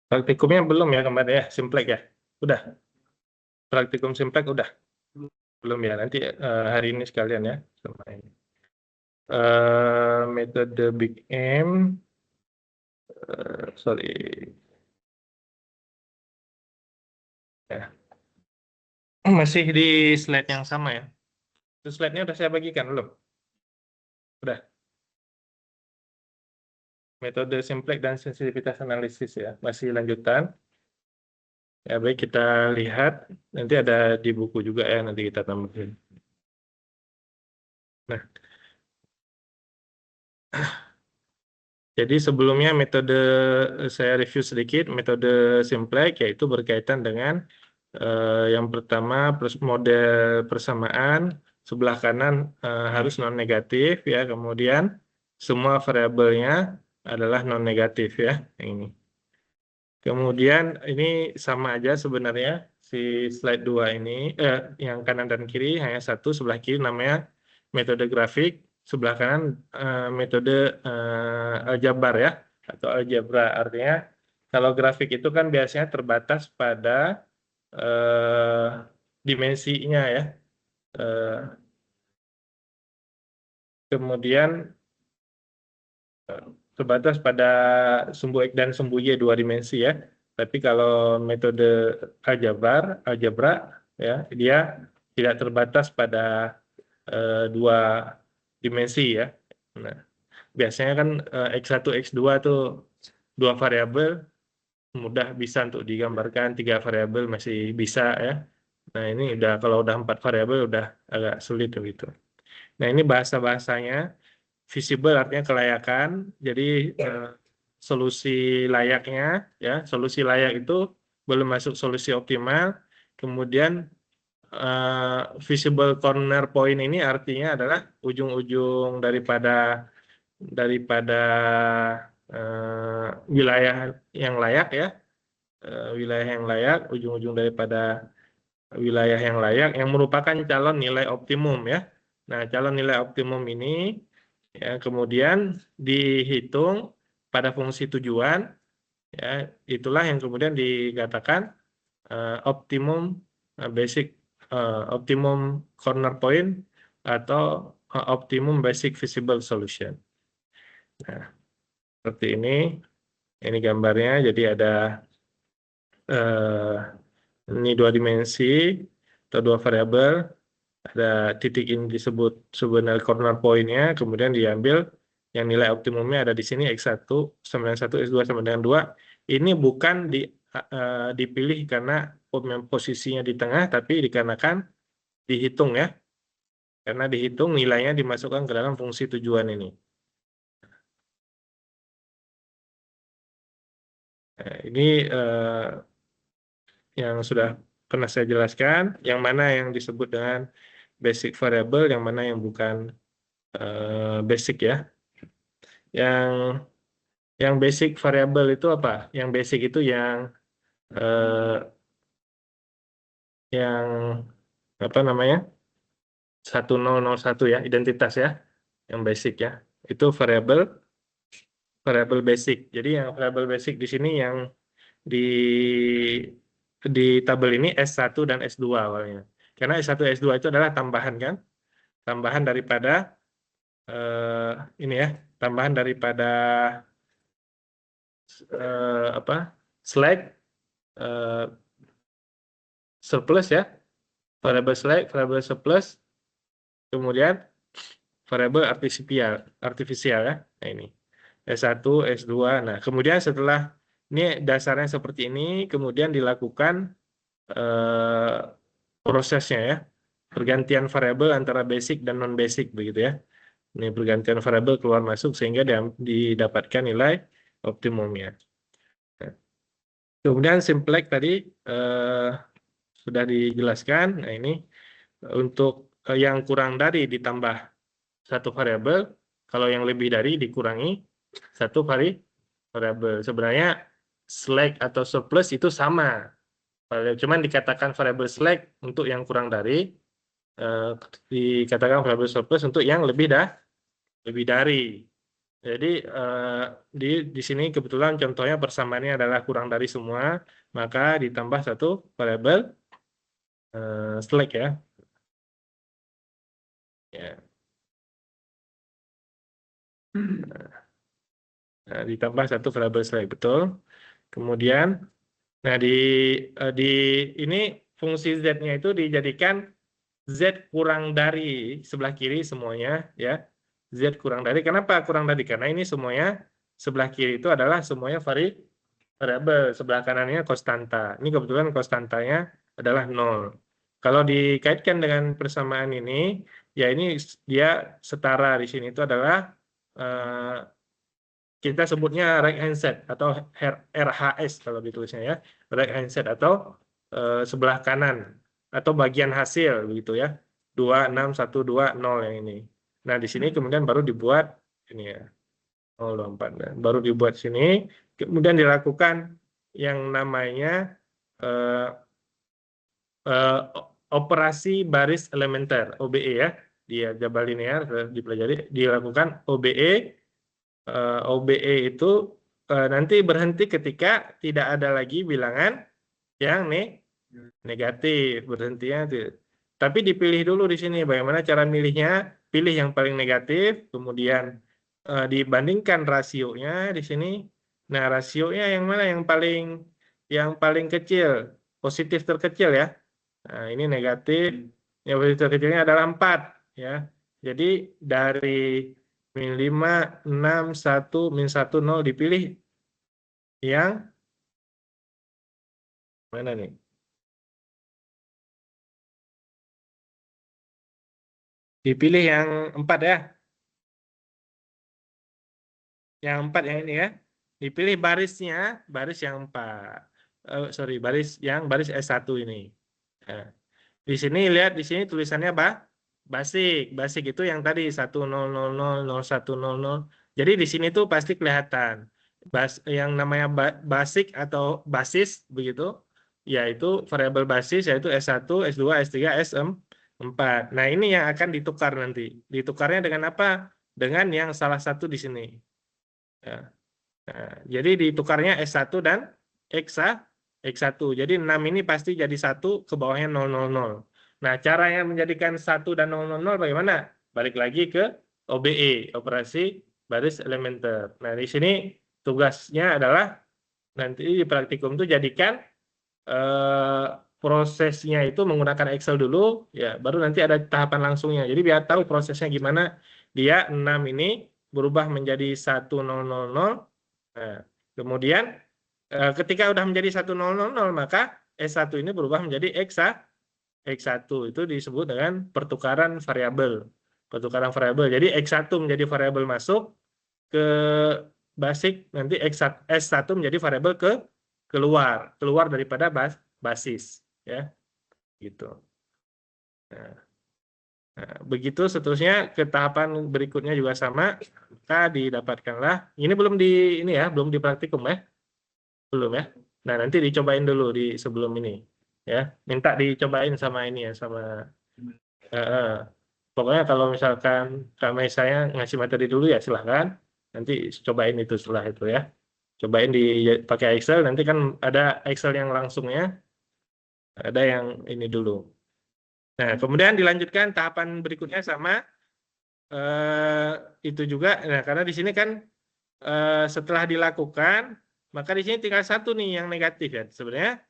Praktikumnya belum ya kemarin ya, Simplex ya? Udah? Praktikum Simplex udah? Belum ya, nanti hari ini sekalian ya. Sama ini. Metode Big M, sorry. Ya. Masih di slide yang sama ya. Itu slide-nya udah saya bagikan belum? Udah. Metode Simplex dan sensitivitas analisis ya. Masih lanjutan. Ya baik kita lihat. Nanti ada di buku juga ya, nanti kita tambahin. Nah, jadi sebelumnya metode saya review sedikit metode Simplex yaitu berkaitan dengan yang pertama model persamaan sebelah kanan harus non negatif ya, kemudian semua variabelnya adalah non negatif ya ini. Kemudian ini sama aja sebenarnya si slide 2 ini yang kanan dan kiri hanya satu, sebelah kiri namanya metode grafik, sebelah kanan metode aljabar ya atau algebra. Artinya kalau grafik itu kan biasanya terbatas pada dimensinya ya. Kemudian terbatas pada sumbu X dan sumbu Y dua dimensi ya. Tapi kalau metode algebra ya, dia tidak terbatas pada dua dimensi ya. Nah, biasanya kan X1, X2 tuh dua variabel mudah bisa untuk digambarkan, tiga variabel masih bisa ya. Nah, ini udah kalau udah 4 variabel udah agak sulit begitu. Nah, ini bahasa-bahasanya visible artinya kelayakan. Jadi solusi layaknya ya, solusi layak itu belum masuk solusi optimal. Kemudian visible corner point ini artinya adalah ujung-ujung daripada wilayah yang layak ya, wilayah yang layak, ujung-ujung daripada wilayah yang layak yang merupakan calon nilai optimum ya. Nah, calon nilai optimum ini ya kemudian dihitung pada fungsi tujuan ya, itulah yang kemudian dikatakan optimum basic optimum corner point atau optimum basic visible solution. Nah, seperti ini gambarnya. Jadi ada ini dua dimensi atau dua variabel. Ada titik ini disebut sebenarnya corner point-nya, kemudian diambil yang nilai optimumnya ada di sini X1 sama dengan 1, X2 sama dengan 2. Ini bukan dipilih karena posisinya di tengah, tapi dikarenakan dihitung ya. Karena dihitung nilainya dimasukkan ke dalam fungsi tujuan ini. Nah, ini yang sudah pernah saya jelaskan, yang mana yang disebut dengan basic variable, yang mana yang bukan basic ya. Yang basic variable itu apa? Yang basic itu yang apa namanya? 1001 ya, identitas ya. Yang basic ya. Itu variable basic. Jadi yang variable basic di sini yang di di tabel ini S1 dan S2 awalnya. Karena S1 S2 itu adalah tambahan kan? Tambahan daripada ini ya, tambahan daripada apa? Slack surplus ya, variable slack, variable surplus, kemudian variable artifisial ya. Nah ini S1, S2. Nah, kemudian setelah ini dasarnya seperti ini, kemudian dilakukan prosesnya ya. Pergantian variabel antara basic dan non basic begitu ya. Ini pergantian variabel keluar masuk sehingga didapatkan nilai optimumnya. Nah, kemudian Simplex tadi sudah dijelaskan. Nah, ini untuk yang kurang dari ditambah satu variabel, kalau yang lebih dari dikurangi satu variabel. Sebenarnya slack atau surplus itu sama. Cuman dikatakan variabel slack untuk yang kurang dari, dikatakan variabel surplus untuk yang lebih dari. Jadi di sini kebetulan contohnya persamaannya adalah kurang dari semua, maka ditambah satu variabel slack ya. Ya. Nah, ditambah satu variabel slack, betul. Kemudian, nah di ini fungsi z-nya itu dijadikan z kurang dari sebelah kiri semuanya, ya. Z kurang dari, kenapa kurang dari? Karena ini semuanya sebelah kiri itu adalah semuanya variabel, sebelah kanannya konstanta. Ini kebetulan konstantanya adalah 0. Kalau dikaitkan dengan persamaan ini, ya ini dia setara di sini itu adalah eh, kita sebutnya right hand set atau RHS kalau ditulisnya ya, right hand set atau sebelah kanan atau bagian hasil begitu ya, 26120 yang ini. Nah di sini kemudian baru dibuat ini ya, 024, nah, baru dibuat sini, kemudian dilakukan yang namanya eh, eh, operasi baris elementer OBE ya, di aljabar linear dipelajari, dilakukan OBE. OBE itu nanti berhenti ketika tidak ada lagi bilangan yang negatif, berhentinya itu. Tapi dipilih dulu di sini bagaimana cara milihnya, pilih yang paling negatif, kemudian dibandingkan rasionya di sini. Nah, rasionya yang mana yang paling kecil, positif terkecil ya. Nah, ini negatif, yang positif terkecilnya adalah 4 ya. Jadi dari min 5, 6, 1, min 1, 0 dipilih yang mana nih? Dipilih yang 4 ya. Yang 4 yang ini ya. Dipilih barisnya, baris yang 4. Sorry, baris S1 ini. Nah, di sini lihat di sini tulisannya basic. Basic itu yang tadi 10000100. Jadi di sini tuh pasti kelihatan. Yang namanya basic atau basis begitu, yaitu variabel basis yaitu S1, S2, S3, S4. Nah, ini yang akan ditukar nanti. Ditukarnya dengan apa? Dengan yang salah satu di sini. Ya. Nah, jadi ditukarnya S1 dan X1. Jadi 6 ini pasti jadi 1, ke bawahnya 000. Nah, cara yang menjadikan 1 dan 000 bagaimana? Balik lagi ke OBE, operasi baris elementer. Nah, di sini tugasnya adalah nanti di praktikum itu jadikan eh, prosesnya itu menggunakan Excel dulu, ya baru nanti ada tahapan langsungnya. Jadi biar tahu prosesnya gimana, dia 6 ini berubah menjadi 1000. Nah, kemudian ketika udah menjadi 1000, maka S1 ini berubah menjadi X1. Itu disebut dengan pertukaran variabel. Pertukaran variabel. Jadi X1 menjadi variabel masuk ke basic, nanti S1 menjadi variabel keluar daripada basis ya, gitu. Nah, begitu seterusnya ke tahapan berikutnya juga sama, maka didapatkanlah ini ini ya, belum di praktikum ya. Belum ya. Nah, nanti dicobain dulu di sebelum ini ya. Minta dicobain sama ini ya, sama eh, pokoknya kalau misalkan kami saya ngasih materi dulu ya silahkan. Nanti cobain itu setelah itu ya. Cobain pakai Excel, nanti kan ada Excel yang langsungnya, ada yang ini dulu. Nah, kemudian dilanjutkan tahapan berikutnya sama itu juga. Nah, karena di sini kan setelah dilakukan, maka di sini tinggal satu nih yang negatif ya. Sebenarnya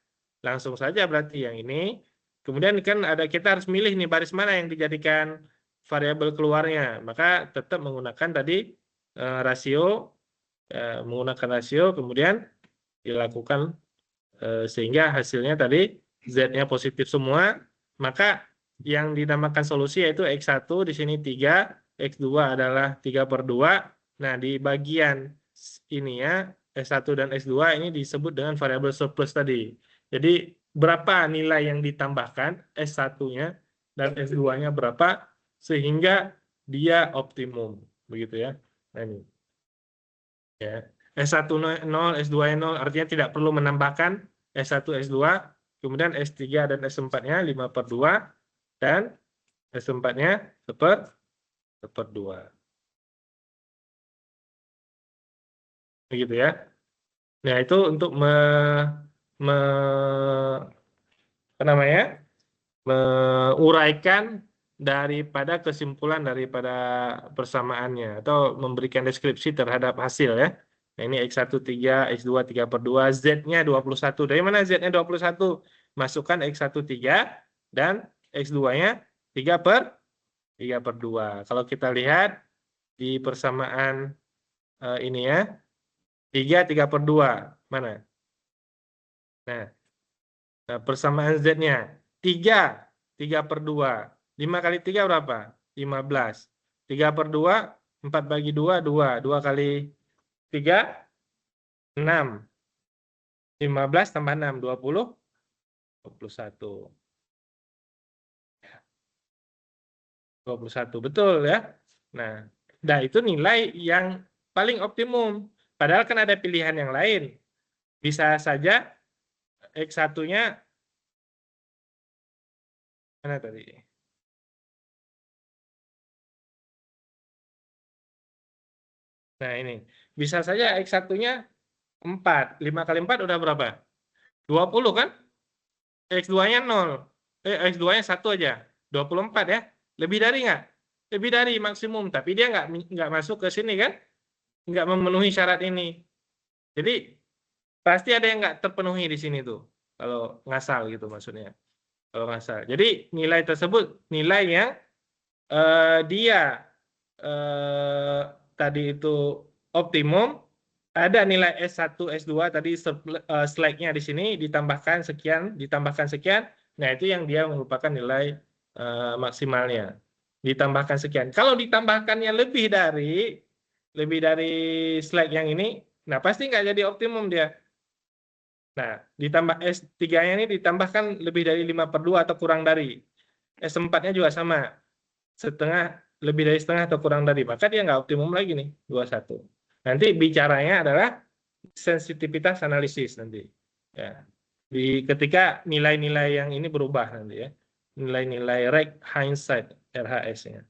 langsung saja berarti yang ini. Kemudian kan kita harus milih nih baris mana yang dijadikan variabel keluarnya. Maka tetap menggunakan tadi rasio, menggunakan rasio, kemudian dilakukan sehingga hasilnya tadi Z-nya positif semua, maka yang dinamakan solusi yaitu X1 di sini 3, X2 adalah 3/2. Nah, di bagian ini ya, S1 dan S2 ini disebut dengan variabel surplus tadi. Jadi, berapa nilai yang ditambahkan S1-nya dan S2-nya berapa sehingga dia optimum. Begitu ya. Nah, ini. Ya. S1 0, S2 0, artinya tidak perlu menambahkan S1, S2, kemudian S3 dan S4-nya 5/2, dan S4-nya 1/2. begitu ya. Nah, itu untuk me, apa namanya? Menguraikan daripada kesimpulan daripada persamaannya atau memberikan deskripsi terhadap hasil ya. Nah, ini X1 3, X2 3/2, Z-nya 21. Dari mana Z-nya 21? Masukkan X1 3 dan X2-nya 3/2. Kalau kita lihat di persamaan ini ya, 3/2. Mana? Nah, persamaan Z-nya 3/2. 5 kali 3 berapa? 15. 3/2, 4/2, 2. 2 kali 3, 6. 15 tambah 6, 20, 21. 21, betul ya. Nah, itu nilai yang paling optimum. Padahal kan ada pilihan yang lain. Bisa saja X1-nya mana tadi? Nah, ini. Bisa saja X1-nya 4. 5 kali 4 udah berapa? 20 kan? X2-nya 0. X2-nya 1 aja. 24 ya. Lebih dari nggak? Lebih dari maksimum. Tapi dia nggak masuk ke sini kan? Nggak memenuhi syarat ini. Jadi pasti ada yang nggak terpenuhi di sini tuh. Kalau ngasal gitu maksudnya. Kalau ngasal. Jadi nilai tersebut nilai yang dia tadi itu optimum. Ada nilai S1, S2 tadi slide-nya di sini ditambahkan sekian. Nah, itu yang dia merupakan nilai maksimalnya. Ditambahkan sekian. Kalau ditambahkannya lebih dari slide yang ini, nah pasti nggak jadi optimum dia. Nah, ditambah S3-nya ini ditambahkan lebih dari 5/2 atau kurang dari. S4-nya juga sama. Lebih dari setengah atau kurang dari. Maka dia nggak optimum lagi nih, 21. Nanti bicaranya adalah sensitivitas analisis nanti. Ya. Ketika nilai-nilai yang ini berubah nanti ya. Nilai-nilai Rake Hindsight RHS-nya.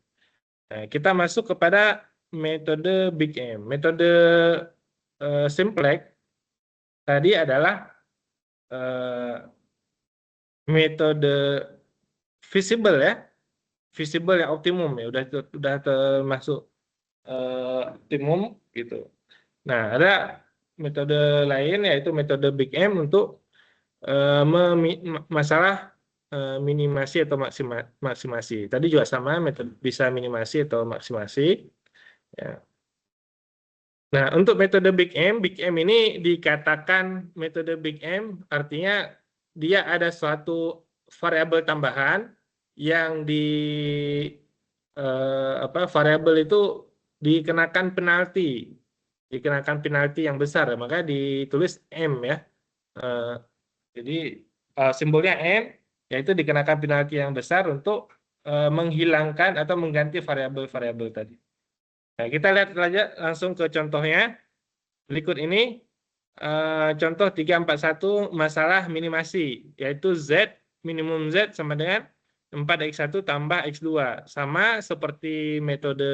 Nah, kita masuk kepada metode Big M. Metode Simplex tadi adalah metode visible ya. Visible yang optimum ya, udah termasuk optimum gitu. Nah, ada metode lain yaitu metode Big M untuk masalah minimasi atau maksimasi. Tadi juga sama, metode bisa minimasi atau maksimasi. Ya. Nah, untuk metode Big M ini dikatakan metode Big M artinya dia ada suatu variabel tambahan yang variabel itu dikenakan penalti yang besar, maka ditulis M ya. Jadi simbolnya M, yaitu dikenakan penalti yang besar untuk menghilangkan atau mengganti variabel-variabel tadi. Nah, kita lihat saja langsung ke contohnya. Berikut ini contoh 341 masalah minimasi, yaitu minimum Z sama dengan 4X1 tambah X2. Sama seperti metode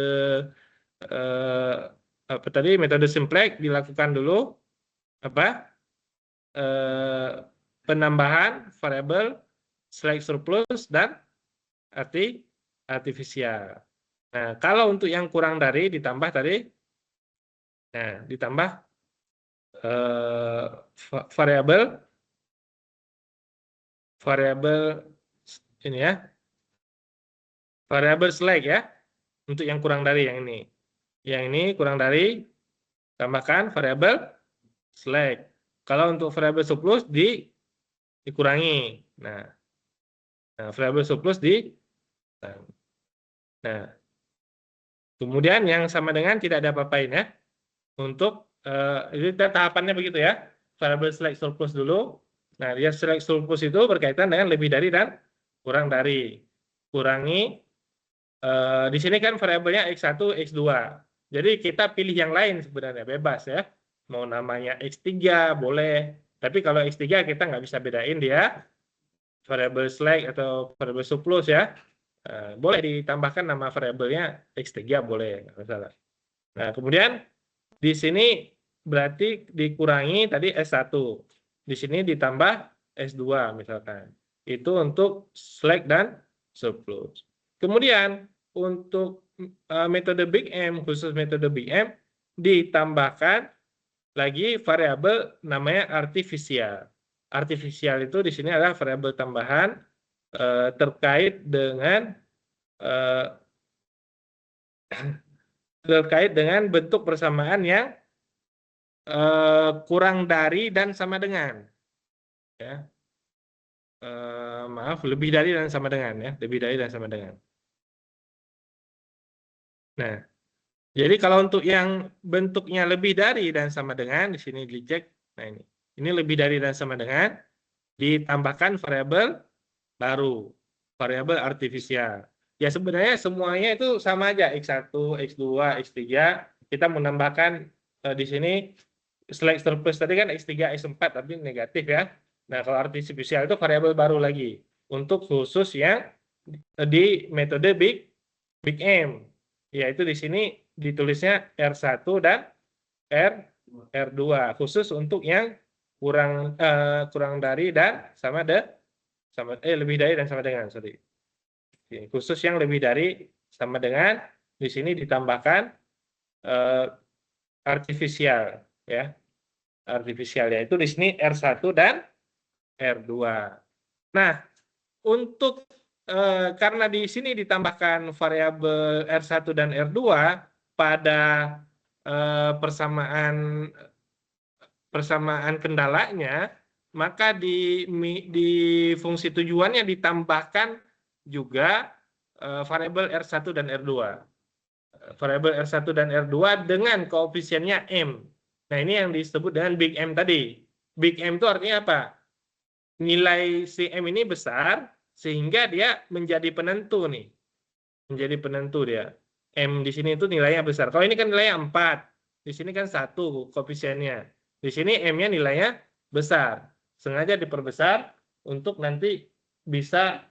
metode simplex dilakukan dulu penambahan variabel select surplus dan artifisial. Nah, kalau untuk yang kurang dari ditambah tadi, nah ditambah variabel ini ya, variabel select ya, untuk yang kurang dari yang ini. Yang ini kurang dari, tambahkan variabel select. Kalau untuk variabel surplus dikurangi. Nah, variabel surplus nah, kemudian yang sama dengan tidak ada apa-apain ya. Untuk ini tahapannya begitu ya. Variabel select surplus dulu. Nah, dia select surplus itu berkaitan dengan lebih dari dan kurang dari. Kurangi di sini kan variabelnya X1, X2. Jadi kita pilih yang lain sebenarnya, bebas ya. Mau namanya X3 boleh. Tapi kalau X3 kita nggak bisa bedain dia variabel select atau variabel surplus ya. Boleh ditambahkan nama variabelnya X3 boleh, nggak masalah. Nah, kemudian di sini berarti dikurangi tadi S1. Di sini ditambah S2 misalkan. Itu untuk slack dan surplus. Kemudian untuk metode Big M, khusus metode Big M, ditambahkan lagi variabel namanya artifisial. Artifisial itu di sini adalah variabel tambahan terkait dengan bentuk persamaan yang kurang dari dan sama dengan, ya. Maaf, lebih dari dan sama dengan, ya, lebih dari dan sama dengan. Nah, jadi kalau untuk yang bentuknya lebih dari dan sama dengan, di sini dicek. Nah, ini lebih dari dan sama dengan, ditambahkan variabel baru, variabel artifisial. Ya sebenarnya semuanya itu sama aja, X1, X2, X3. Kita menambahkan di sini slack surplus tadi kan X3, X4 tapi negatif, ya. Nah, kalau artifisial itu variabel baru lagi untuk khusus yang di metode Big M. Yaitu di sini ditulisnya R1 dan R2 khusus untuk yang kurang dari dan lebih dari dan sama dengan, sorry. Khusus yang lebih dari sama dengan, di sini ditambahkan artifisial, ya. Artifisial yaitu di sini R1 dan R2. Nah, untuk karena di sini ditambahkan variabel R1 dan R2 pada persamaan kendalanya, maka di fungsi tujuannya ditambahkan juga variabel R1 dan R2. Variabel R1 dan R2 dengan koefisiennya M. Nah, ini yang disebut dengan Big M tadi. Big M itu artinya apa? Nilai si M ini besar, sehingga dia menjadi penentu nih. Menjadi penentu dia. M di sini itu nilainya besar. Kalau ini kan nilainya 4. Di sini kan 1 koefisiennya. Di sini M-nya nilainya besar. Sengaja diperbesar untuk nanti bisa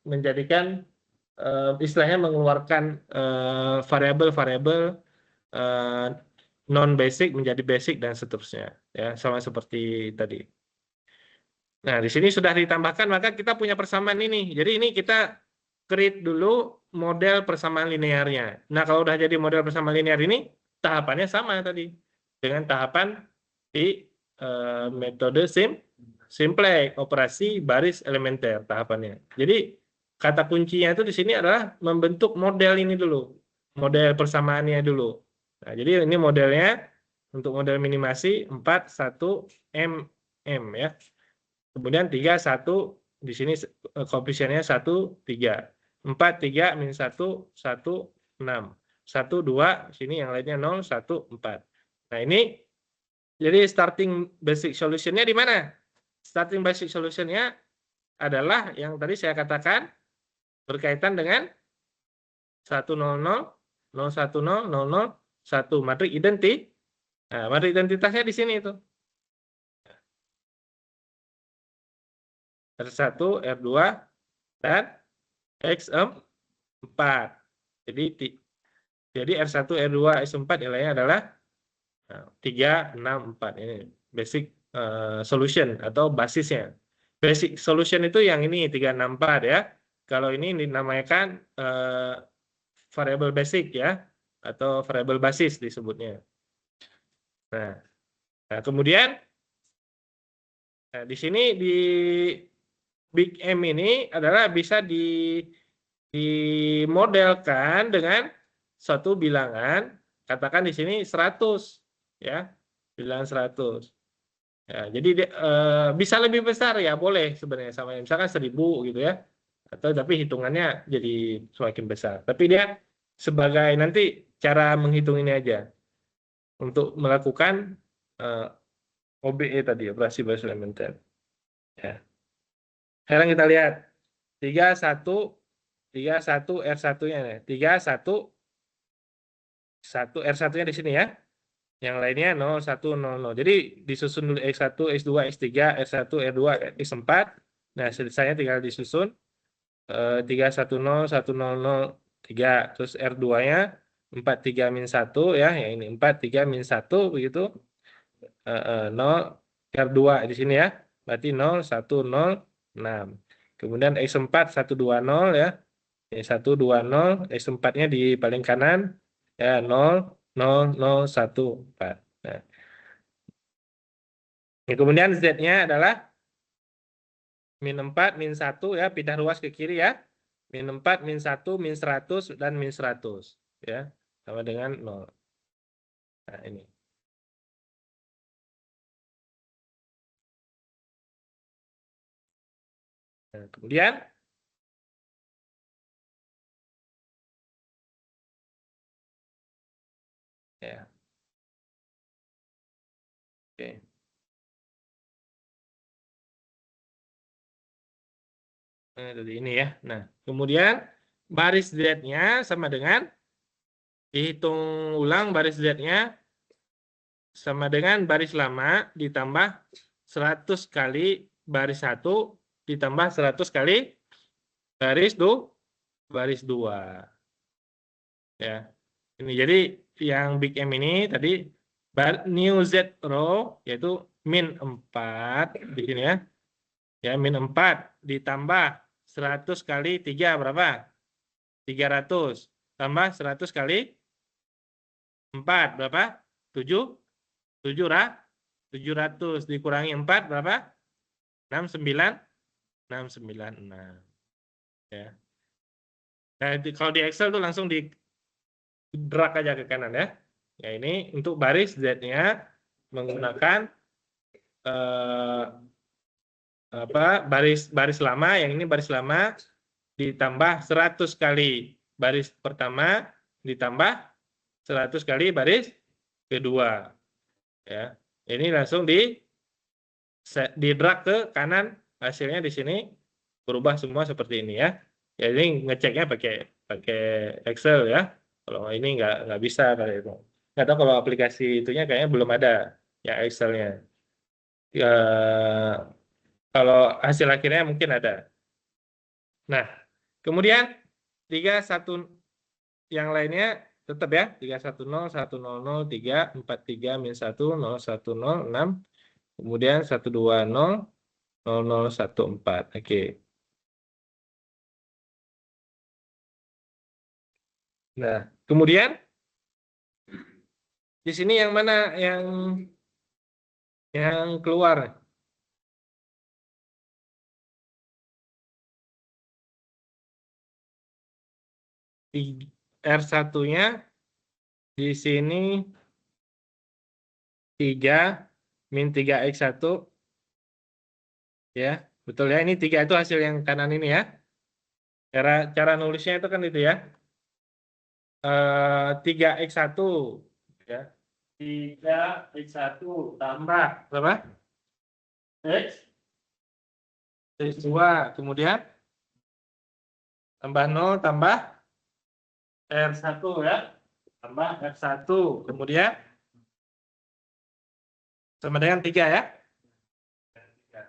menjadikan istilahnya mengeluarkan variabel-variabel non-basic menjadi basic dan seterusnya, ya, sama seperti tadi. Nah, di sini sudah ditambahkan, maka kita punya persamaan ini. Jadi ini kita create dulu model persamaan linearnya. Nah, kalau udah jadi model persamaan linear ini, tahapannya sama tadi dengan tahapan di metode simplex, operasi baris elementer tahapannya. Jadi kata kuncinya itu di sini adalah membentuk model ini dulu, model persamaannya dulu. Nah, jadi ini modelnya untuk model minimasi 4, 1, M, ya. Kemudian 3, 1, di sini koefisiennya 1, 3. 4, 3, min 1, 1, 6. 1, 2, sini yang lainnya 0, 1, 4. Nah, ini jadi starting basic solution-nya di mana? Starting basic solution-nya adalah yang tadi saya katakan berkaitan dengan 100, 010, 001. Matrik identik. Nah, matrik identitasnya di sini itu. R1, R2, dan X4. Jadi R1, R2, X4 nilainya adalah 3, 6, 4. Ini basic solution atau basisnya. Basic solution itu yang ini 3, 6, 4, ya. Kalau ini dinamakan variable basic, ya, atau variable basis disebutnya. Nah kemudian di sini di Big M ini adalah bisa dimodelkan dengan suatu bilangan, katakan di sini 100, ya, bilangan 100. Ya, jadi bisa lebih besar, ya, boleh sebenarnya, sama misalkan 1000 gitu, ya, atau tapi hitungannya jadi semakin besar. Tapi dia sebagai nanti cara menghitung ini aja untuk melakukan OBE tadi, operasi baris elementer. Ya. Sekarang kita lihat 31 R1-nya nih. 31 1 R1-nya di sini, ya. Yang lainnya 0, 1, 0, 0. Jadi disusun dulu X1, X2, X3, R1, R2, X4. Nah, sisanya tinggal disusun 310, 100, 3. Terus R2-nya 43 min 1 ya, yang ini 43 min 1 begitu. 0 R2 di sini ya. Berarti 0, 1, 0, 6. Kemudian X4 120 ya. Ini 120, X4-nya di paling kanan ya 0, 0, 0, 1, 4. Nah, kemudian Z-nya adalah min 4, min 1 ya, pindah ruas ke kiri ya. Min 4, min 1, min 100, dan min 100 ya. Sama dengan 0. Nah, ini. Nah, kemudian ya, oke. Nah, jadi ini ya. Nah, kemudian baris Z-nya sama dengan dihitung ulang baris Z-nya sama dengan baris lama ditambah 100 kali baris 1 ditambah 100 kali baris baris 2 ya. Ini jadi yang big M ini tadi new Z row yaitu min 4 di sini ya. Ya, min 4 ditambah 100 kali 3 berapa? 300 tambah 100 kali 4 berapa? 7 700 dikurangi 4 berapa? 69 696 ya. Nah, kalau di Excel tuh langsung di drag aja ke kanan ya. Ya ini untuk baris Z-nya menggunakan eh, baris lama, yang ini baris lama ditambah 100 kali baris pertama ditambah 100 kali baris kedua ya. Ini langsung di drag ke kanan, hasilnya di sini berubah semua seperti ini ya. Ya ini ngeceknya pakai pakai Excel ya. Kalau ini nggak bisa kali itu. Nggak tahu kalau aplikasi itunya kayaknya belum ada ya Excelnya. Ya, kalau hasil akhirnya mungkin ada. Nah, kemudian 31 yang lainnya tetap ya 310 100 3 43 min 1 010 6 kemudian 120 0014. Oke. Nah, kemudian di sini yang mana yang keluar? R1-nya di sini 3 min 3x1 ya. Betul ya, ini 3 itu hasil yang kanan ini ya. Cara nulisnya itu kan itu ya. 3x1 ya. 3x1 tambah berapa? X X2 kemudian tambah 0 tambah R1 ya. Tambah R1 kemudian sama dengan 3 ya.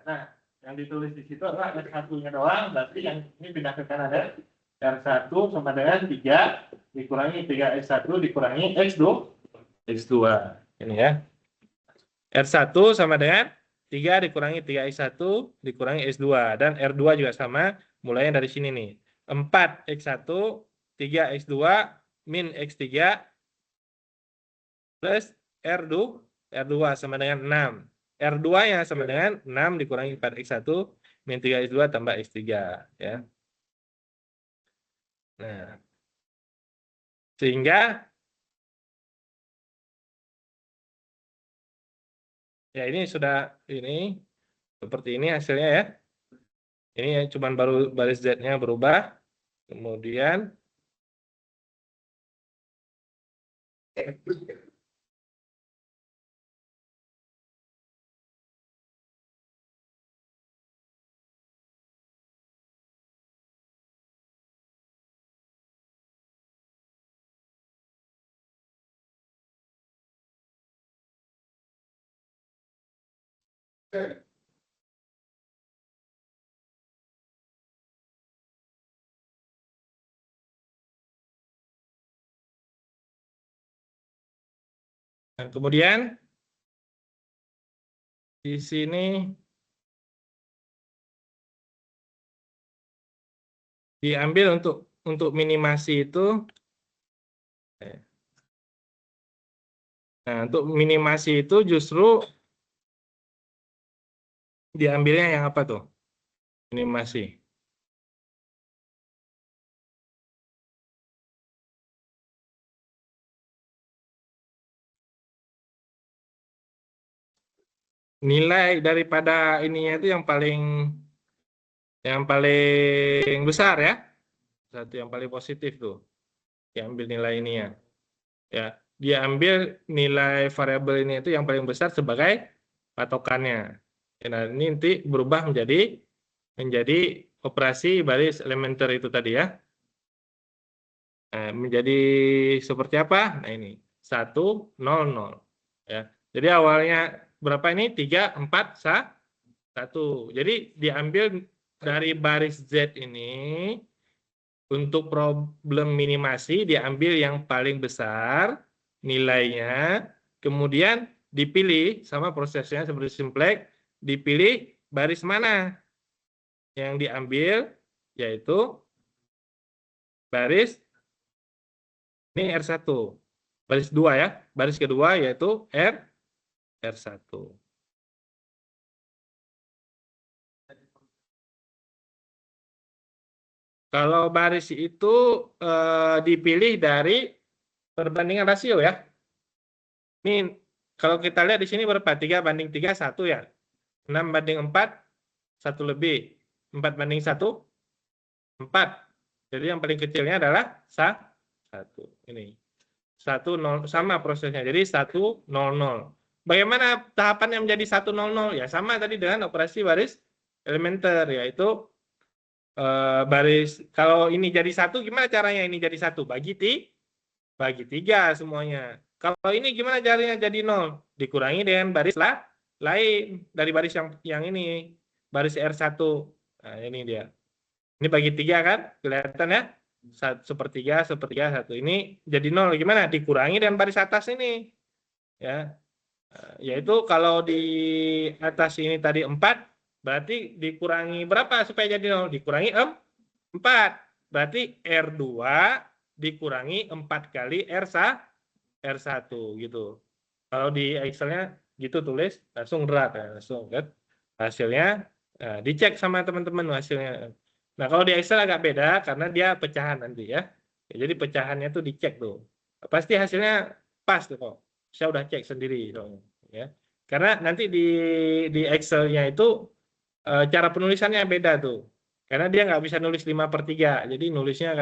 Nah, yang ditulis di situ adalah R1-nya doang, berarti yang ini pindah ke kanan ya. R1 sama dengan 3 dikurangi 3x1 dikurangi X2. Ini ya. R1 sama dengan 3 dikurangi 3x1 dikurangi X2. Dan R2 juga sama, mulainya dari sini nih. 4x1, 3x2, min X3, plus R2, R2 sama dengan 6. R2 yang sama dengan 6 dikurangi 4x1, min 3x2 tambah X3. Ya. Nah, sehingga ya ini sudah ini seperti ini hasilnya ya. Ini cuma baru baris Z-nya berubah. Kemudian Nah, kemudian di sini diambil untuk minimasi itu. Nah, untuk minimasi itu justru diambilnya yang apa tuh? Minimasi. Nilai daripada ininya itu yang paling besar ya. Satu yang paling positif tuh. Diambil nilai ini ya. Ya, dia ambil nilai variabel ini itu yang paling besar sebagai patokannya. Nah, ini nanti berubah menjadi operasi baris elementer itu tadi ya. Nah, menjadi seperti apa? Nah, ini 1, 0, 0. Ya. Jadi awalnya berapa ini? 3, 4, 1. Jadi diambil dari baris Z ini untuk problem minimasi diambil yang paling besar nilainya, kemudian dipilih sama prosesnya seperti simplex, dipilih baris mana yang diambil, yaitu baris ini R1. Baris 2 ya. Baris kedua yaitu R1. Kalau baris itu dipilih dari perbandingan rasio ya. Ini kalau kita lihat di sini berapa? 3:3, 1 ya. 6:4, 1 lebih. 4:1, 4. Jadi yang paling kecilnya adalah 1. Ini. 1, 0, sama prosesnya. Jadi 1, 0, 0. Bagaimana tahapan yang menjadi 1, 0, 0? Ya sama tadi dengan operasi baris elementer, yaitu baris, kalau ini jadi 1, gimana caranya ini jadi 1? Bagi 3 semuanya. Kalau ini gimana caranya jadi 0? Dikurangi dengan baris lain dari baris yang ini, baris R1. Nah, ini dia. Ini bagi 3 kan? Kelihatan ya? 1/3, 1/3, 1. Ini jadi 0. Gimana? Dikurangi dengan baris atas ini. Ya. Yaitu kalau di atas ini tadi 4, berarti dikurangi berapa supaya jadi 0? Dikurangi 4. Berarti R2 dikurangi 4 kali R1 gitu. Kalau di Excel-nya gitu tulis, langsung drag ya, langsung kan. Hasilnya dicek sama teman-teman hasilnya. Nah, kalau di Excel agak beda karena dia pecahan nanti ya. Jadi pecahannya tuh dicek tuh. Pasti hasilnya pas tuh kok. Saya udah cek sendiri soalnya, ya. Karena nanti di Excel-nya itu cara penulisannya beda tuh. Karena dia nggak bisa nulis 5/3. Jadi nulisnya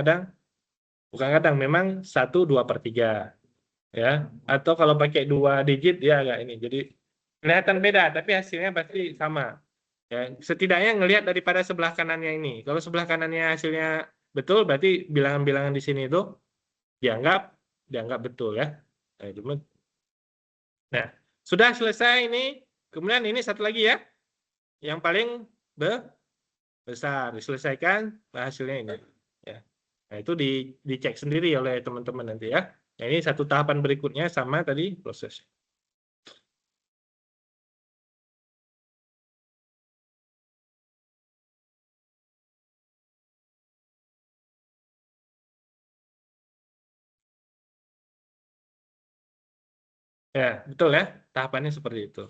bukan kadang, memang 1/2/3. Ya. Atau kalau pakai 2 digit dia agak ini. Jadi kelihatan beda, tapi hasilnya pasti sama. Ya, setidaknya ngelihat daripada sebelah kanannya ini. Kalau sebelah kanannya hasilnya betul, berarti bilangan-bilangan di sini itu dianggap betul ya. Nah, sudah selesai ini. Kemudian ini satu lagi ya, yang paling besar diselesaikan, hasilnya ini. Ya. Nah, itu dicek sendiri oleh teman-teman nanti ya. Nah, ini satu tahapan berikutnya sama tadi proses. Ya, betul ya. Tahapannya seperti itu.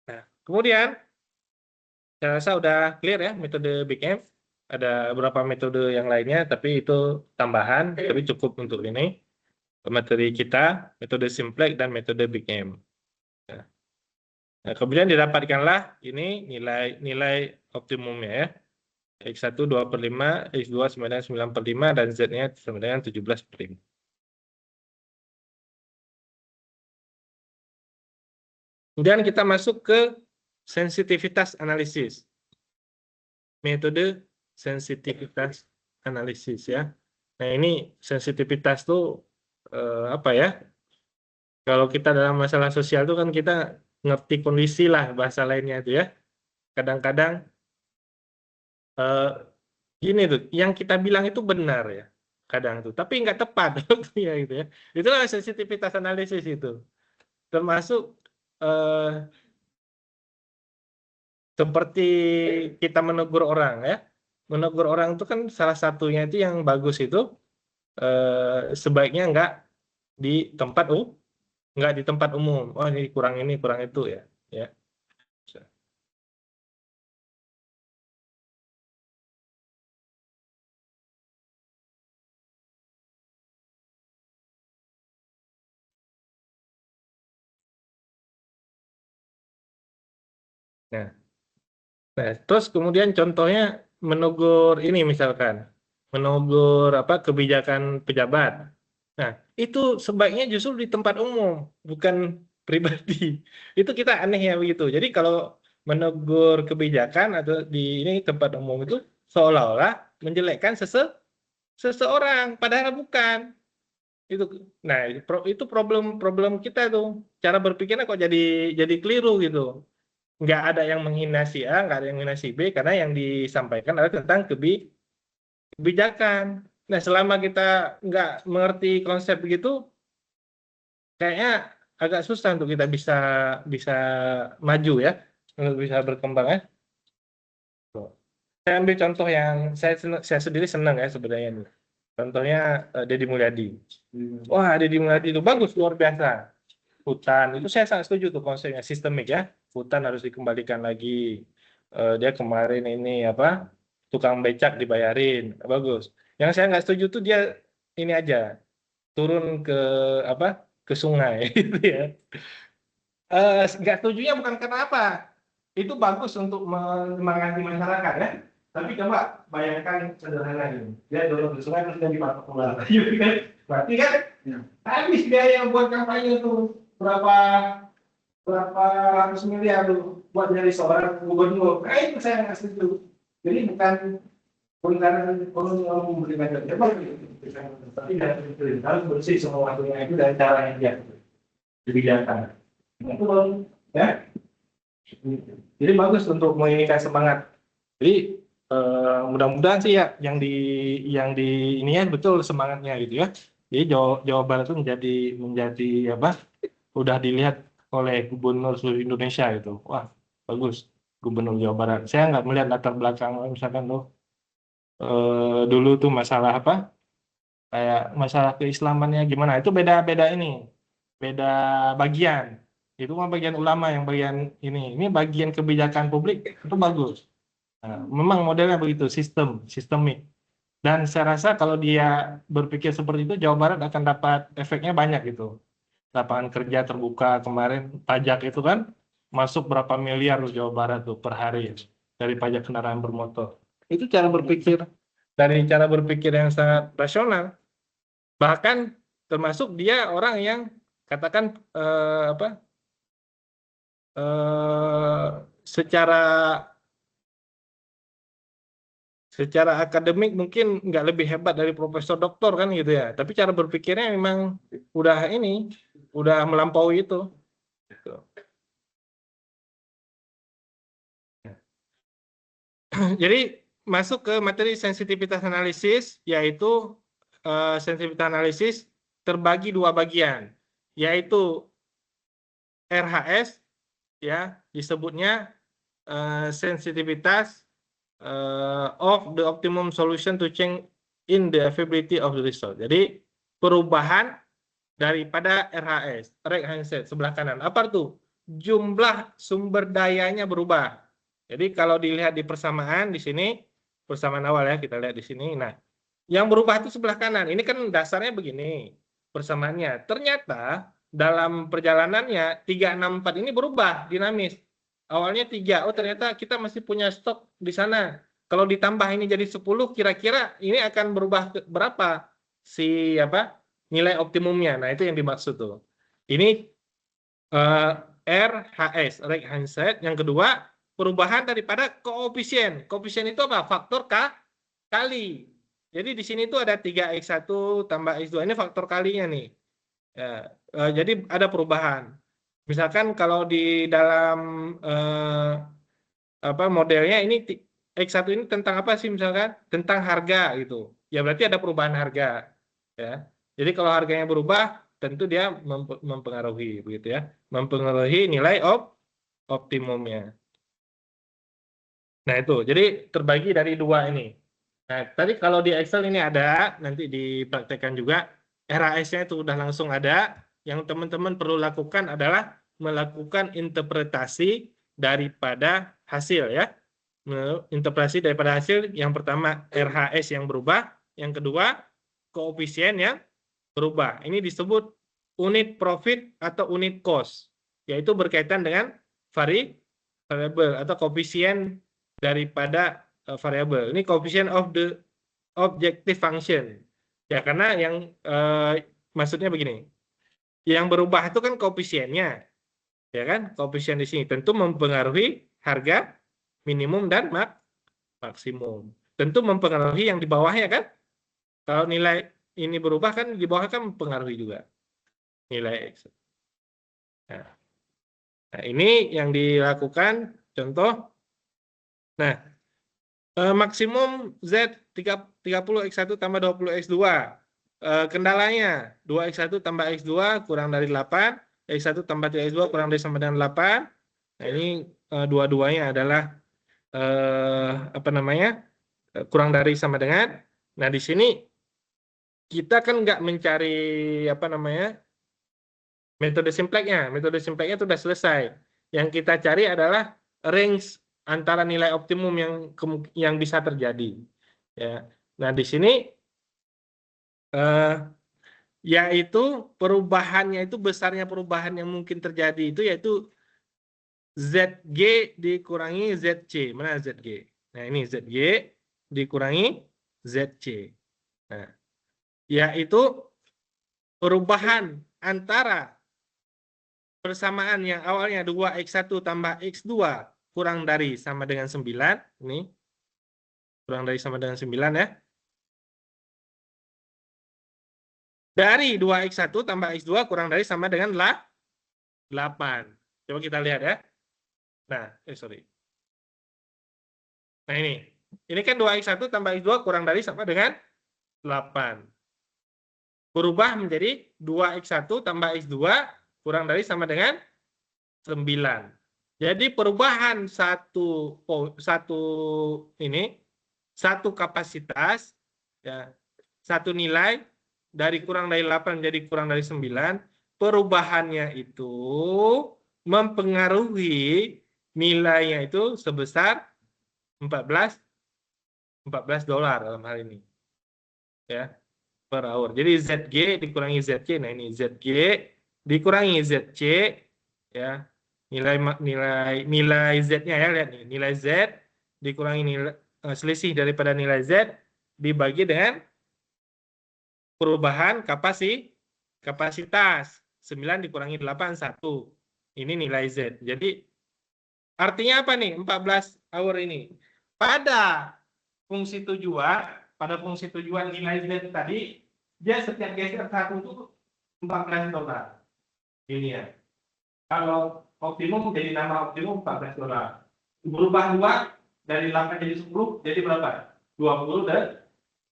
Nah, kemudian saya rasa udah clear ya metode Big M. Ada beberapa metode yang lainnya, tapi itu tambahan, tapi cukup untuk ini. Materi kita, metode simplex dan metode Big M. Nah, kemudian didapatkanlah ini nilai optimumnya ya. X1 2/5, X2 9/5, dan Z-nya sama dengan 17/5. Kemudian kita masuk ke sensitivitas analisis. Metode sensitivitas analisis ya. Nah, ini sensitivitas tuh apa ya? Kalau kita dalam masalah sosial tuh kan kita ngerti kondisi lah bahasa lainnya itu ya. Kadang-kadang gini tuh, yang kita bilang itu benar ya. kadang tuh, tapi nggak tepat waktunya gitu ya. Itulah sensitivitas analisis itu. Termasuk seperti kita menegur orang ya. Menegur orang itu kan salah satunya itu yang bagus itu sebaiknya di tempat nggak di tempat umum. Oh ini kurang itu ya. Ya. Nah, terus kemudian contohnya menegur ini misalkan menegur apa kebijakan pejabat. Nah, itu sebaiknya justru di tempat umum, bukan pribadi. Itu kita aneh ya begitu. Jadi kalau menegur kebijakan atau di ini tempat umum itu seolah-olah menjelekkan seseorang, padahal bukan. Itu, nah itu problem kita tuh. Cara berpikirnya kok jadi keliru gitu. Nggak ada yang menghina si A, nggak ada yang menghina si B, karena yang disampaikan adalah tentang kebijakan. Nah, selama kita nggak mengerti konsep begitu, kayaknya agak susah untuk kita bisa bisa maju ya, untuk bisa berkembang ya. Saya ambil contoh yang saya sendiri senang ya sebenarnya ini. Contohnya Deddy Mulyadi. Wah, Deddy Mulyadi itu bagus, luar biasa. Hutan itu saya sangat setuju tuh konsepnya sistemik ya. Hutan harus dikembalikan lagi. Dia kemarin ini apa tukang becak dibayarin, bagus. Yang saya nggak setuju tuh dia ini aja turun ke apa ke sungai gitu ya. Nggak setujunya bukan karena apa, itu bagus untuk menyemangati masyarakat ya. Tapi coba bayangkan sederhana ini, dia turun ke sungai terus dia dipatok pulang. Berarti kan habis biaya buat kampanye tuh berapa berapa ratus miliar tuh buat jadi seorang gubernur. Nah itu saya nggak setuju. Jadi bukan karena orang memberikan jabatan, tapi dari harus bersih semua waktunya itu dari cara yang dia kebijakan. Itu ya. Jadi bagus untuk menginginkan semangat. Jadi mudah-mudahan sih ya yang di ini ya betul semangatnya gitu ya. Jadi Jawa Barat itu menjadi apa? Udah dilihat oleh gubernur seluruh Indonesia itu. Wah, bagus gubernur Jawa Barat. Saya nggak melihat latar belakang misalkan tuh dulu tuh masalah apa? Kayak masalah keislamannya gimana? Itu beda-beda ini. Beda bagian. Itu mah bagian ulama yang bagian ini. Ini bagian kebijakan publik itu bagus. Nah, memang modelnya begitu, sistemik. Dan saya rasa kalau dia berpikir seperti itu, Jawa Barat akan dapat efeknya banyak gitu. Lapangan kerja terbuka kemarin, pajak itu kan masuk berapa miliar di Jawa Barat tuh per hari dari pajak kendaraan bermotor. Itu cara berpikir yang sangat rasional. Bahkan termasuk dia orang yang katakan apa secara akademik mungkin nggak lebih hebat dari profesor doktor kan gitu ya. Tapi cara berpikirnya memang udah melampaui itu. Gitu. Jadi masuk ke materi sensitivitas analisis, yaitu sensitivitas analisis terbagi dua bagian, yaitu RHS ya disebutnya sensitivitas of the optimum solution to change in the availability of the result. Jadi perubahan daripada RHS, right hand side sebelah kanan. Apa tuh? Jumlah sumber dayanya berubah. Jadi kalau dilihat di persamaan di sini, persamaan awal ya kita lihat di sini. Nah, yang berubah itu sebelah kanan. Ini kan dasarnya begini persamaannya. Ternyata dalam perjalanannya 364 ini berubah dinamis. Awalnya 3, oh ternyata kita masih punya stok di sana. Kalau ditambah ini jadi 10, kira-kira ini akan berubah berapa nilai optimumnya. Nah, itu yang dimaksud tuh. Ini RHS, right hand side. Yang kedua, perubahan daripada koefisien. Koefisien itu apa? Faktor kali. Jadi di sini tuh ada 3x1 tambah x2. Ini faktor kalinya nih. Ya, jadi ada perubahan. Misalkan kalau di dalam modelnya ini X1 ini tentang apa sih misalkan? Tentang harga gitu. ya berarti ada perubahan harga. Ya. Jadi kalau harganya berubah, tentu dia mempengaruhi, begitu ya, mempengaruhi nilai optimumnya. Nah itu, jadi terbagi dari dua ini. Nah, tadi kalau di Excel ini ada, nanti dipraktekkan juga, RAS-nya itu udah langsung ada. Yang teman-teman perlu lakukan adalah melakukan interpretasi daripada hasil ya. Interpretasi daripada hasil, yang pertama RHS yang berubah, yang kedua koefisien yang berubah. Ini disebut unit profit atau unit cost, yaitu berkaitan dengan variabel atau koefisien daripada variabel. Ini koefisien of the objective function. Ya, karena yang maksudnya begini. Yang berubah itu kan koefisiennya. Ya kan? Koefisien di sini tentu mempengaruhi harga minimum dan maksimum. Tentu mempengaruhi yang di bawahnya kan? Kalau nilai ini berubah kan di bawah kan mempengaruhi juga nilai X. Nah, ini yang dilakukan contoh. Nah, maksimum Z 30 X1 tambah 20 X2. Kendalanya 2X1 tambah X2 kurang dari 8, X1 tambah 3X2 kurang dari sama dengan 8. Nah, ini dua-duanya adalah apa namanya? Kurang dari sama dengan. Nah, di sini kita kan nggak mencari apa namanya? Metode simpleknya. Metode simpleknya itu sudah selesai. Yang kita cari adalah range antara nilai optimum yang bisa terjadi. Ya. Nah, di sini yaitu perubahannya itu besarnya perubahan yang mungkin terjadi itu yaitu ZG dikurangi ZC. Mana ZG? Nah, ini ZG dikurangi ZC. Nah, yaitu perubahan antara persamaan yang awalnya 2X1 tambah X2 kurang dari sama dengan 9. Ini kurang dari sama dengan 9 ya. Dari 2X1 tambah X2 kurang dari sama dengan 8. Coba kita lihat ya. Nah, sorry. Nah, ini kan 2X1 tambah X2 kurang dari sama dengan 8. Berubah menjadi 2X1 tambah X2 kurang dari sama dengan 9. Jadi perubahan satu kapasitas ya, satu nilai dari kurang dari 8 menjadi kurang dari 9, perubahannya itu mempengaruhi nilainya itu sebesar 14 dolar dalam hal ini. Ya, per hour. Jadi ZG dikurangi ZC. Nah, ini ZG dikurangi ZC ya. Nilai Z-nya ya, lihat nih. Nilai Z dikurangi selisih daripada nilai Z dibagi dengan perubahan kapasitas 9 dikurangi 8 1. Ini nilai Z. Jadi artinya apa nih 14 hour ini? Pada fungsi tujuan nilai Z tadi, dia setiap geser satu itu 14 dolar. Ini ya. Kalau optimum jadi nama optimum 14 dolar. Berubah 2 dari 8 jadi 10 jadi berapa? 20 dan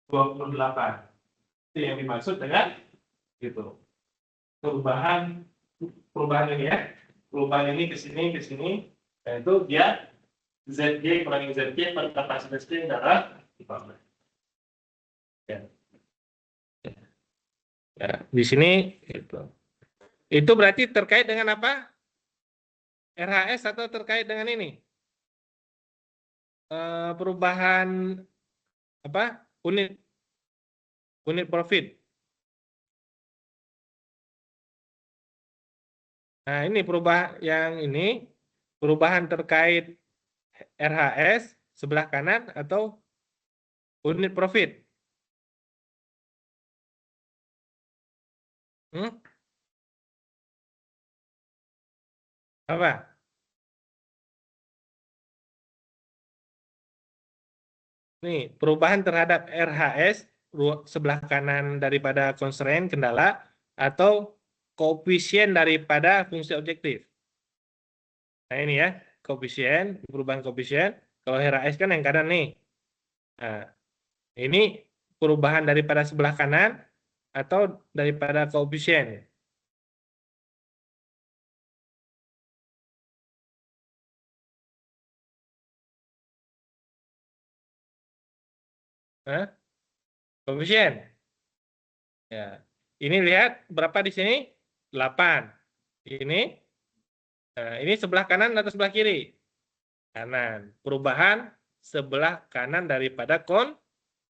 28. Itu yang dimaksud dengan gitu. Perubahan ini ya. Perubahan ini ke sini, dan itu dia ZG kurangi ZG per kapasitas T adalah 14. Ya. Ya, di sini itu berarti terkait dengan apa? RHS atau terkait dengan ini? Perubahan apa? Unit profit. Nah, ini perubahan terkait RHS sebelah kanan atau unit profit. Apa? Nih, perubahan terhadap RHS sebelah kanan daripada constraint kendala atau koefisien daripada fungsi objektif. Nah, ini ya, perubahan koefisien. Kalau RHS kan yang kanan nih. Nah, ini perubahan daripada sebelah kanan atau daripada koefisien? Hah? Koefisien. Ya. Ini lihat berapa di sini? 8. Ini sebelah kanan atau sebelah kiri? Kanan. Perubahan sebelah kanan daripada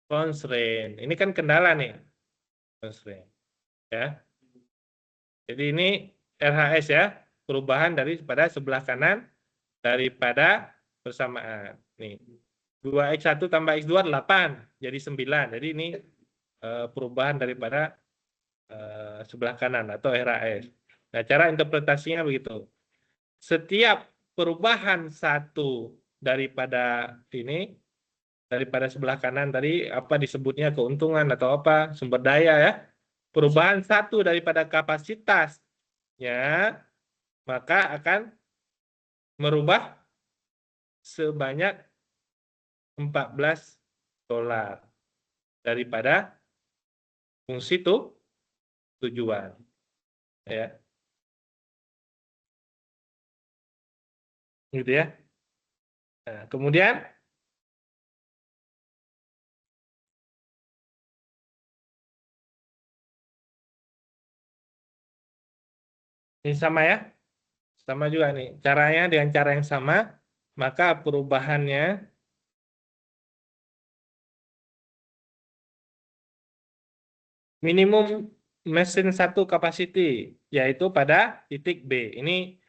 constraint. Ini kan kendala nih. Constraint. Ya. Jadi ini RHS ya. Perubahan daripada sebelah kanan daripada persamaan. Nih. 2x1 tambah x2 8 jadi 9. Jadi ini perubahan daripada sebelah kanan atau RHS. Nah, cara interpretasinya begitu. Setiap perubahan satu daripada sebelah kanan tadi apa disebutnya keuntungan atau apa sumber daya ya. Perubahan satu daripada kapasitasnya maka akan merubah sebanyak $14 daripada fungsi tujuan ya. Gitu ya. Nah, kemudian ini sama ya. Sama juga nih. Caranya dengan cara yang sama, maka perubahannya minimum mesin satu capacity, yaitu pada titik B. Ini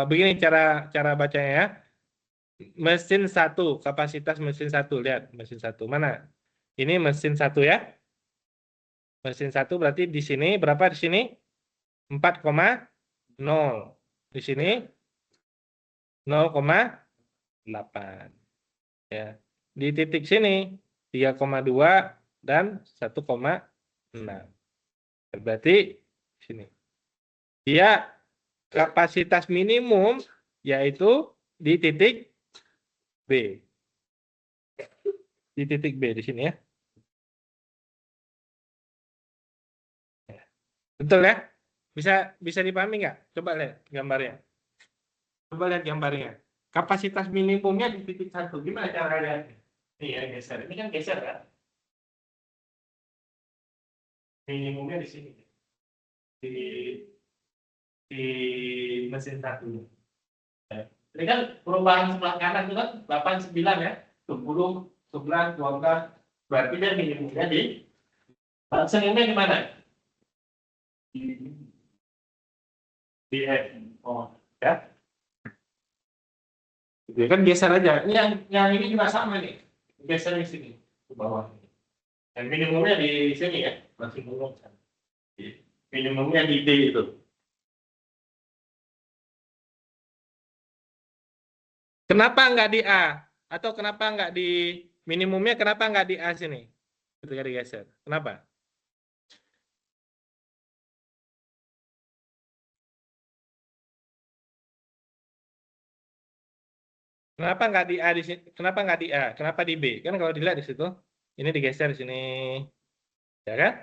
begini cara bacanya ya. Mesin satu, kapasitas mesin satu. Lihat, mesin satu. Mana? Ini mesin satu ya. Mesin satu berarti di sini, berapa di sini? 4,0. Di sini 0,8. Ya. Di titik sini 3,2 dan 1,6. Berarti sini. Dia kapasitas minimum yaitu di titik B. Di titik B di sini ya. Betul ya? Bisa dipahami nggak? Coba lihat gambarnya. Coba lihat gambarnya. Kapasitas minimumnya di titik 1. Gimana cara lihatnya? Ini ya geser. Ini kan geser kan? Minimumnya di sini. Di mesin 1. Ini kan perubahan sebelah kanan itu kan 8, 9 ya. 10, 11, 12. Berarti dia minimumnya di maksimumnya di mana? Di F. Oh, ya. Jadi kan geser aja. Ini yang ini juga sama nih. Geser di sini ke bawah. Dan minimumnya di sini ya. Minimumnya di D itu. Kenapa nggak di A? Atau kenapa nggak di minimumnya? Kenapa nggak di A sini? Ketika digeser. Kenapa? Kenapa nggak di A di sini? Kenapa nggak di A? Kenapa di B? Kan kalau dilihat di situ, ini digeser di sini, ya kan?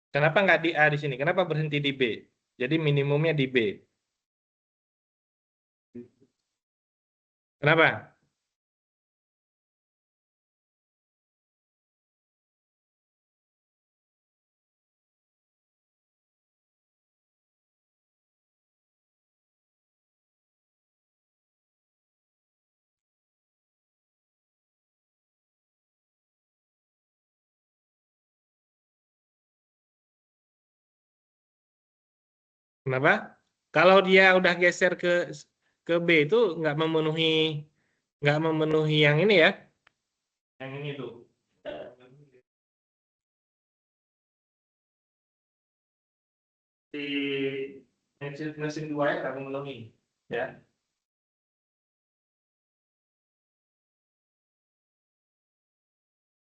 Kenapa nggak di A di sini? Kenapa berhenti di B? Jadi minimumnya di B. Kenapa? Kenapa? Kalau dia udah geser ke B itu nggak memenuhi yang ini ya, yang ini tuh. Di mesin 2 ya nggak memenuhi, ya.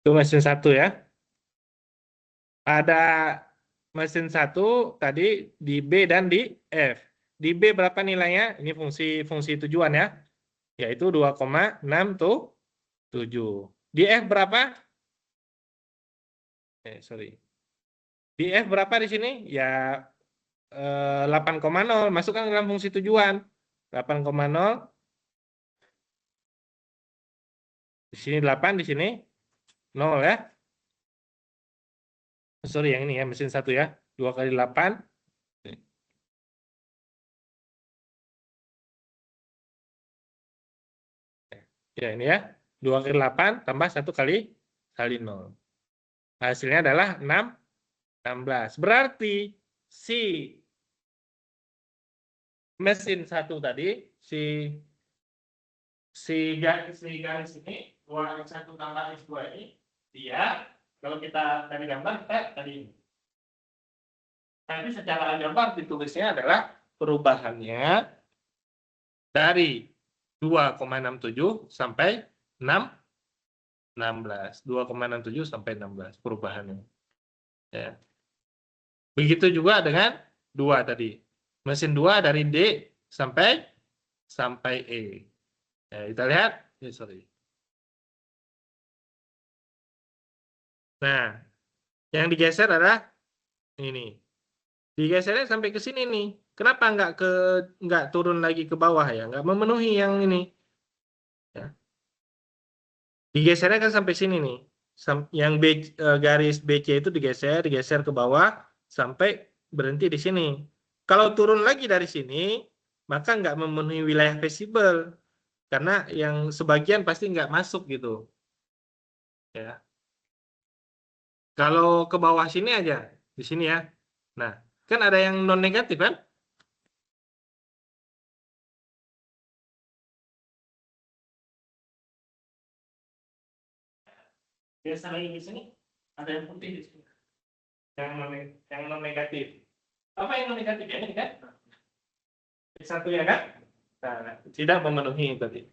Itu mesin 1 ya. Ada mesin 1 tadi di B dan di F. Di B berapa nilainya? Ini fungsi tujuan ya. Yaitu 2,6 tuh 7. Di F berapa? Sorry. Di F berapa di sini? Ya 8,0. Masukkan dalam fungsi tujuan. 8,0. Di sini 8, di sini 0 ya. Sorry, yang ini ya, mesin 1 ya. 2 kali 8. Ya, ini ya. 2 kali 8 tambah 1 kali 0. Hasilnya adalah 16. Berarti si mesin 1 tadi, si garis ini, 2x1 tambah x2 ini, dia, kalau kita tadi gambar, kita tadi ini. Tapi secara aljabar ditulisnya adalah perubahannya dari 2,67 sampai 16. 2,67 sampai 16 perubahannya. Ya. Begitu juga dengan 2 tadi. Mesin 2 dari D sampai E. Ya, kita lihat. Sorry. Nah, yang digeser adalah ini. Digesernya sampai ke sini nih. Kenapa nggak turun lagi ke bawah ya? Nggak memenuhi yang ini. Ya. Digesernya kan sampai sini nih. Yang garis BC itu digeser ke bawah sampai berhenti di sini. Kalau turun lagi dari sini, maka nggak memenuhi wilayah visible. Karena yang sebagian pasti nggak masuk gitu. Ya. Kalau ke bawah sini aja, di sini ya. Nah, kan ada yang non negatif kan? Biasa lagi di sini ada yang putih di sini. Yang non negatif. Apa yang non negatif ya ini kan? X1 ya kan? Nah, tidak memenuhi tadi.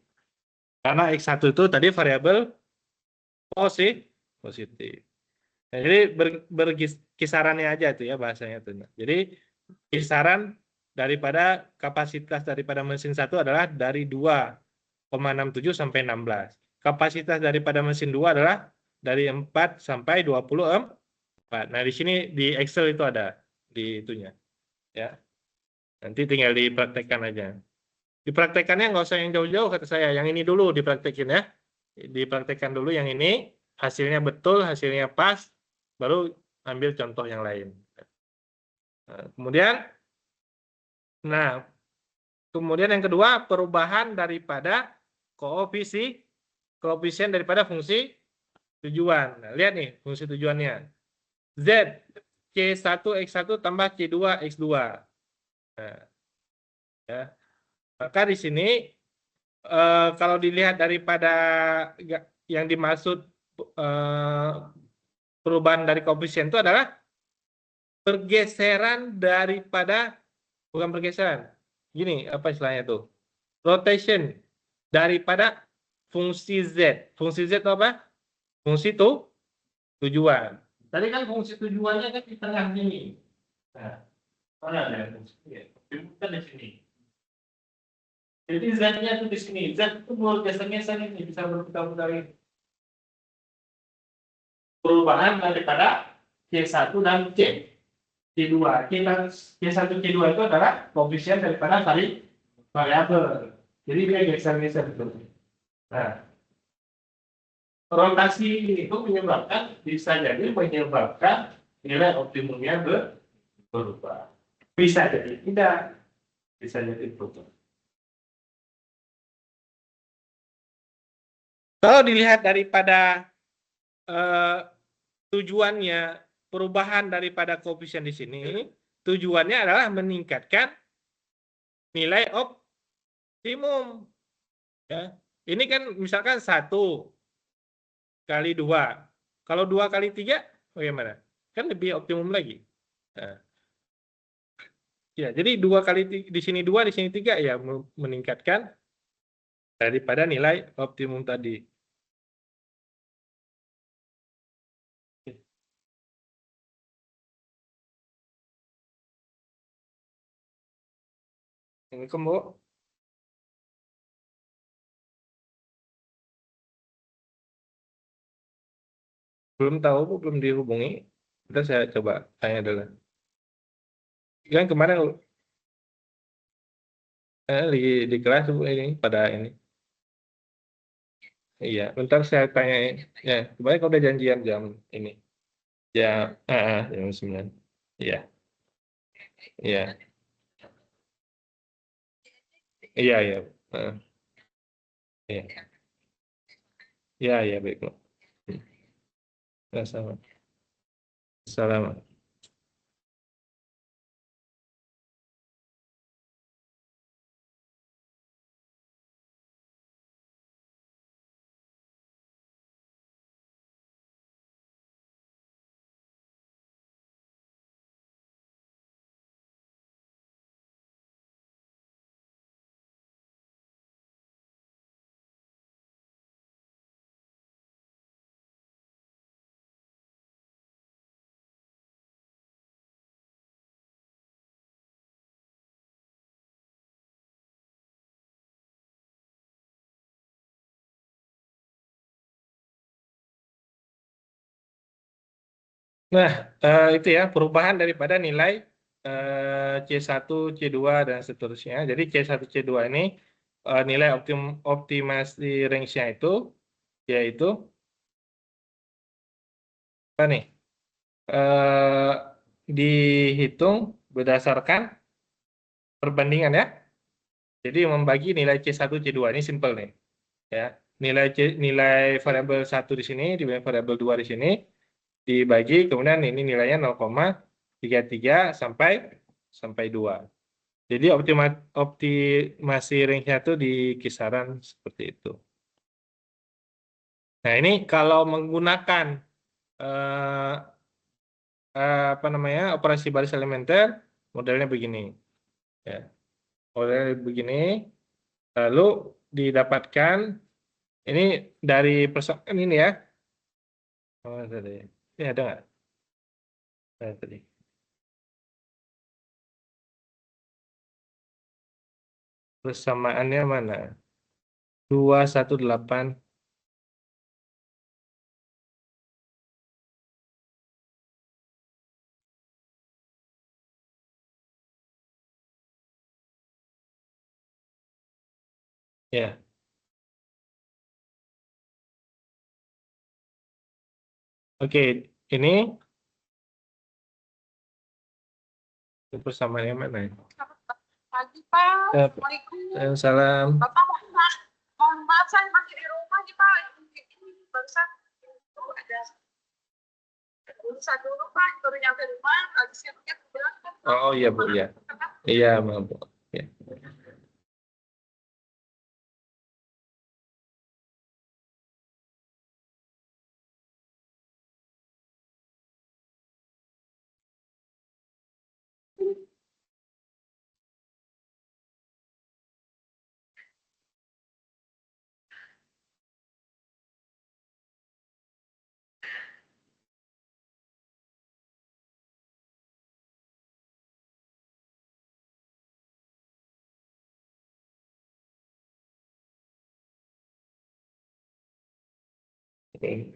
Karena X1 itu tadi variabel positif. Nah, jadi kisarannya aja itu ya bahasanya itu. Jadi kisaran daripada kapasitas daripada mesin 1 adalah dari 2,67 sampai 16. Kapasitas daripada mesin 2 adalah dari 4 sampai 24. Nah, di sini di Excel itu ada di itunya ya. Nanti tinggal dipraktekkan aja. Dipraktekkannya nggak usah yang jauh-jauh kata saya, yang ini dulu dipraktekin ya. Dipraktekkan dulu yang ini, hasilnya betul, hasilnya pas, baru ambil contoh yang lain. Nah, kemudian yang kedua perubahan daripada koefisien daripada fungsi tujuan. Nah, lihat nih fungsi tujuannya. Z C1 X1 tambah C2 X2. Nah, ya. Maka di sini kalau dilihat daripada yang dimaksud perubahan dari koefisien itu adalah pergeseran daripada, bukan pergeseran, gini apa istilahnya tuh, rotation daripada fungsi Z. Fungsi Z itu apa? Fungsi tujuan. Tadi kan fungsi tujuannya kan di tengah sini. Nah, mana ada fungsi? Bukan di sini. Jadi Z-nya itu di sini. Z itu bergeser-geser ini, bisa berputar-putar ini. Perubahan daripada C1 dan C2. C1 C2 itu adalah koefisien daripada variabel. Jadi dia geser-geser itu. Nah, rotasi itu bisa jadi menyebabkan nilai optimumnya berubah. Bisa jadi tidak, bisa jadi berubah. Kalau dilihat daripada tujuannya perubahan daripada koefisien di sini, tujuannya adalah meningkatkan nilai optimum. Ya. Ini kan misalkan 1 kali 2. Kalau 2 kali 3, bagaimana? Kan lebih optimum lagi. Nah, ya, jadi 2 kali di sini 2, di sini 3 ya meningkatkan daripada nilai optimum tadi. Assalamualaikum, Bu. Belum tahu, Bu, belum dihubungi. Kita saya coba tanya dulu. Kan kemarin di kelas Bu, ini pada ini. Iya, bentar saya tanya. Ya, kemarin kau udah janjian jam ini. Jam 9. Iya, iya, iya, iya. Eh, iya, iya, iya, baik, Bu. Ya, sama. Salam. Nah, itu ya perubahan daripada nilai C1, C2 dan seterusnya. Jadi C1, C2 ini nilai optimasi range-nya itu yaitu apa nih? Eh, dihitung berdasarkan perbandingan ya. Jadi membagi nilai C1, C2 ini simple nih ya. Nilai variabel satu di sini dibagi variabel 2 di sini dibagi kemudian ini nilainya 0,33 sampai 2. Jadi optimasi range-nya itu di kisaran seperti itu. Nah, ini kalau menggunakan eh, apa namanya operasi baris elementer, modelnya begini. Ya, modelnya begini. Lalu didapatkan ini dari persoalan ini ya. Oh, tadi. Ini ada nggak? Tadi. Persamaannya mana? 218. Ya, oke. Ini persamaannya mana? Pagi, Pak. Eh, Assalamualaikum. Salam. Bapak mohon maaf saya masih di rumah nih, Pak. Ini barusan itu ada urusan dulu, Pak. Baru nyampe rumah, lagi siap-siap berangkat. Oh iya Bu, ya. Iya, maaf Bu. Ya. Oke.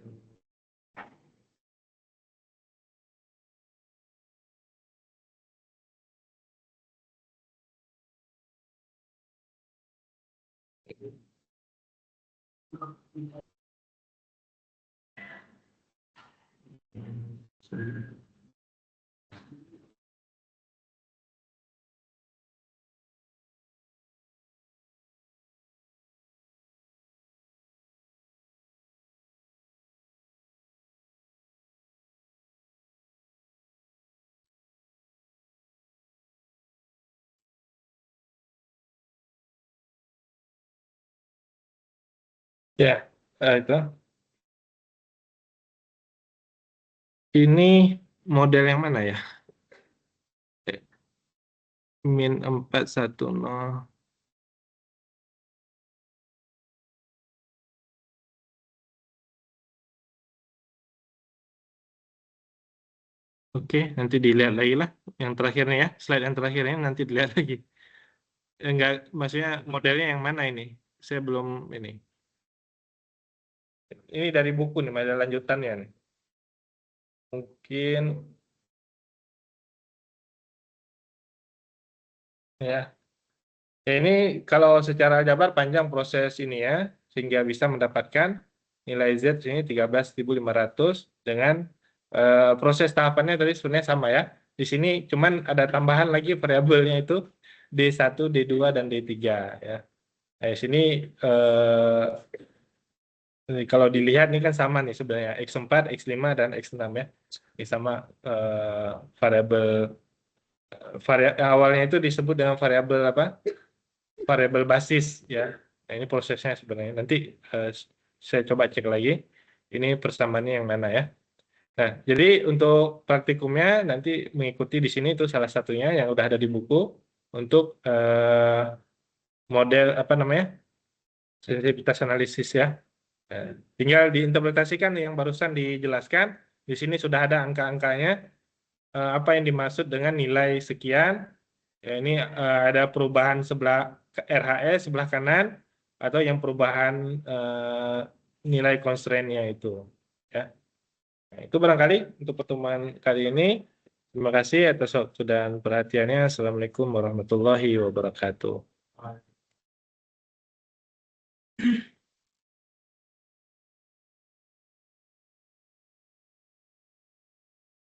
Ya, itu. Ini model yang mana ya? -410. Oke, nanti dilihat lagi lah. Yang terakhirnya ya, slide yang terakhirnya nanti dilihat lagi. Enggak, maksudnya modelnya yang mana ini? Saya belum ini. Ini dari buku nih, ada lanjutannya nih. Mungkin ya. Ya, ini kalau secara aljabar panjang proses ini ya, sehingga bisa mendapatkan nilai Z ini 13.500 dengan proses tahapannya tadi sebenarnya sama ya. Di sini cuman ada tambahan lagi variabelnya itu D1, D2, dan D3 ya. Nah, di sini kalau dilihat ini kan sama nih sebenarnya X4, X5, dan X6 ya. Ini sama variabel awalnya itu disebut dengan variabel apa? Variabel basis ya. Nah, ini prosesnya sebenarnya. Nanti saya coba cek lagi. Ini persamaannya yang mana ya. Nah, jadi untuk praktikumnya nanti mengikuti di sini itu salah satunya yang udah ada di buku untuk model apa namanya sensitivitas analisis ya. Nah, tinggal diinterpretasikan yang barusan dijelaskan. Di sini sudah ada angka-angkanya. Apa yang dimaksud dengan nilai sekian. Ya, ini ada perubahan sebelah RHS sebelah kanan atau yang perubahan nilai constraint-nya itu. Ya. Nah, itu barangkali untuk pertemuan kali ini. Terima kasih atas waktu dan perhatiannya. Assalamualaikum warahmatullahi wabarakatuh.